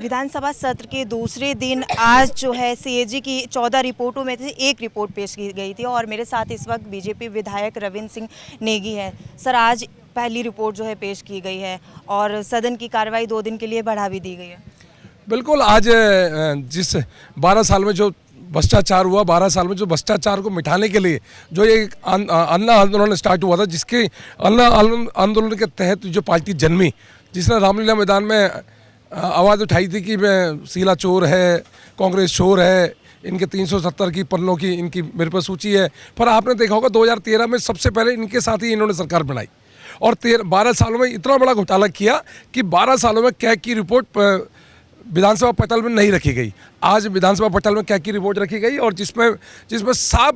विधानसभा सत्र के दूसरे दिन आज जो है सीएजी की 14 रिपोर्टों में से एक रिपोर्ट पेश की गई थी और मेरे साथ इस वक्त बीजेपी विधायक रविंद्र सिंह नेगी है। सर, आज पहली रिपोर्ट जो है पेश की गई है और सदन की कार्रवाई 2 दिन के लिए बढ़ा भी दी गई है। बिल्कुल, आज जिस 12 साल में जो भ्रष्टाचार हुआ, 12 साल में जो भ्रष्टाचार को मिटाने के लिए जो ये अन्ना आंदोलन स्टार्ट हुआ था, जिसके अन्ना आंदोलन के तहत जो पार्टी जन्मी, जिसने रामलीला मैदान में आवाज़ उठाई थी कि शीला चोर है, कांग्रेस चोर है, इनके 370 की पन्नों की इनकी मेरे पास सूची है। पर आपने देखा होगा 2013 में सबसे पहले इनके साथ ही इन्होंने सरकार बनाई और 12 सालों में इतना बड़ा घोटाला किया कि 12 सालों में कैग की रिपोर्ट विधानसभा पटल में नहीं रखी गई। आज विधानसभा पटल में कैग की रिपोर्ट रखी गई और जिसमें साफ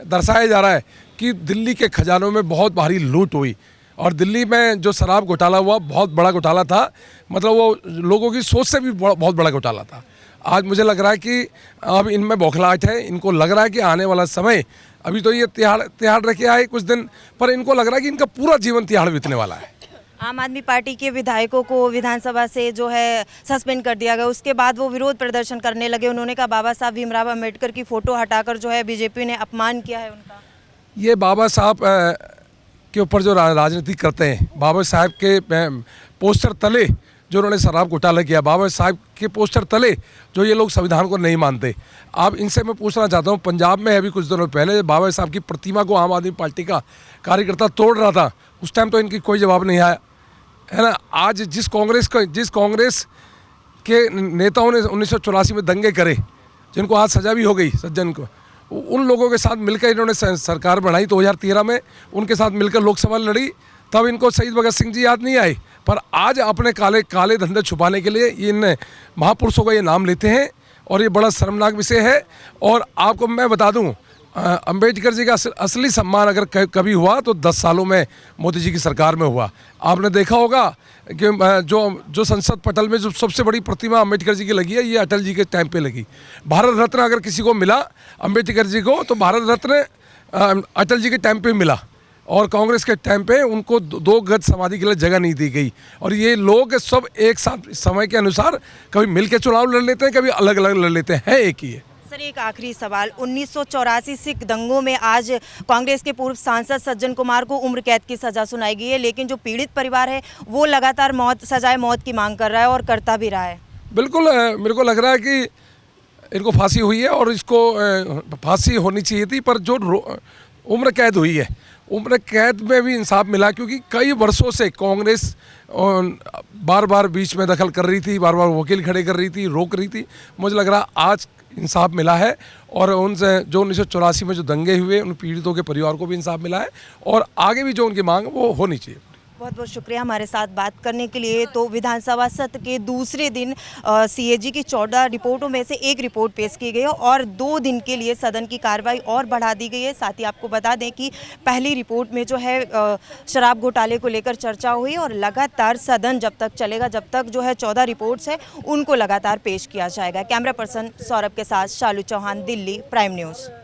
दर्शाया जा रहा है कि दिल्ली के खजानों में बहुत भारी लूट हुई और दिल्ली में जो शराब घोटाला हुआ बहुत बड़ा घोटाला था, मतलब वो लोगों की सोच से भी बहुत बड़ा घोटाला था। आज मुझे लग रहा है कि अब इनमें बौखलाहट है, इनको लग रहा है कि आने वाला समय, अभी तो ये तिहाड़ रखे आए कुछ दिन, पर इनको लग रहा है कि इनका पूरा जीवन तिहाड़ बीतने वाला है। आम आदमी पार्टी के विधायकों को विधानसभा से जो है सस्पेंड कर दिया गया, उसके बाद वो विरोध प्रदर्शन करने लगे। उन्होंने कहा बाबा साहब भीमराव अम्बेडकर की फ़ोटो हटाकर जो है बीजेपी ने अपमान किया है उनका। ये बाबा साहब के ऊपर जो राजनीति करते हैं, बाबा साहब के पोस्टर तले जो उन्होंने शराब घोटाला किया, बाबा साहब के पोस्टर तले जो ये लोग संविधान को नहीं मानते। अब इनसे मैं पूछना चाहता हूँ, पंजाब में अभी कुछ दिनों पहले बाबा साहब की प्रतिमा को आम आदमी पार्टी का कार्यकर्ता तोड़ रहा था, उस टाइम तो इनकी कोई जवाब नहीं आया, है ना। आज जिस कांग्रेस के नेताओं ने 1984 में दंगे करे, जिनको आज सजा भी हो गई सज्जन को, उन लोगों के साथ मिलकर इन्होंने सरकार बनाई 2013 में, उनके साथ मिलकर लोकसभा लड़ी, तब इनको शहीद भगत सिंह जी याद नहीं आए। पर आज अपने काले धंधे छुपाने के लिए इन महापुरुषों का ये नाम लेते हैं और ये बड़ा शर्मनाक विषय है। और आपको मैं बता दूं, अंबेडकर जी का असली सम्मान अगर कभी हुआ तो 10 सालों में मोदी जी की सरकार में हुआ। आपने देखा होगा कि जो संसद पटल में जो सबसे बड़ी प्रतिमा अंबेडकर जी की लगी है, ये अटल जी के टाइम पे लगी। भारत रत्न अगर किसी को मिला अंबेडकर जी को, तो भारत रत्न अटल जी के टाइम पे मिला और कांग्रेस के टाइम पे उनको 2 गज समाधि के लिए जगह नहीं दी गई। और ये लोग सब एक साथ समय के अनुसार कभी मिल के चुनाव लड़ लेते हैं, कभी अलग अलग लड़ लेते हैं, एक ही है। सर, एक आखिरी सवाल, 1984 सिख दंगों में आज कांग्रेस के पूर्व सांसद सज्जन कुमार को उम्र कैद की सज़ा सुनाई गई है, लेकिन जो पीड़ित परिवार है वो लगातार सजाए मौत की मांग कर रहा है और करता भी रहा है। बिल्कुल, मेरे को लग रहा है कि इनको फांसी हुई है और इसको फांसी होनी चाहिए थी, पर जो उम्र कैद हुई है, उम्र कैद में भी इंसाफ मिला, क्योंकि कई वर्षों से कांग्रेस बार बार बीच में दखल कर रही थी, बार बार वकील खड़े कर रही थी, रोक रही थी। मुझे लग रहा आज इंसाफ मिला है और उनसे जो 1984 में जो दंगे हुए उन पीड़ितों के परिवार को भी इंसाफ मिला है और आगे भी जो उनकी मांग वो होनी चाहिए। बहुत बहुत शुक्रिया हमारे साथ बात करने के लिए। तो विधानसभा सत्र के दूसरे दिन सीएजी की 14 रिपोर्टों में से एक रिपोर्ट पेश की गई है और 2 दिन के लिए सदन की कार्रवाई और बढ़ा दी गई है। साथ ही आपको बता दें कि पहली रिपोर्ट में जो है शराब घोटाले को लेकर चर्चा हुई और लगातार सदन जब तक चलेगा, जब तक जो है 14 रिपोर्ट्स है उनको लगातार पेश किया जाएगा। कैमरा पर्सन सौरभ के साथ शालू चौहान, दिल्ली, प्राइम न्यूज़।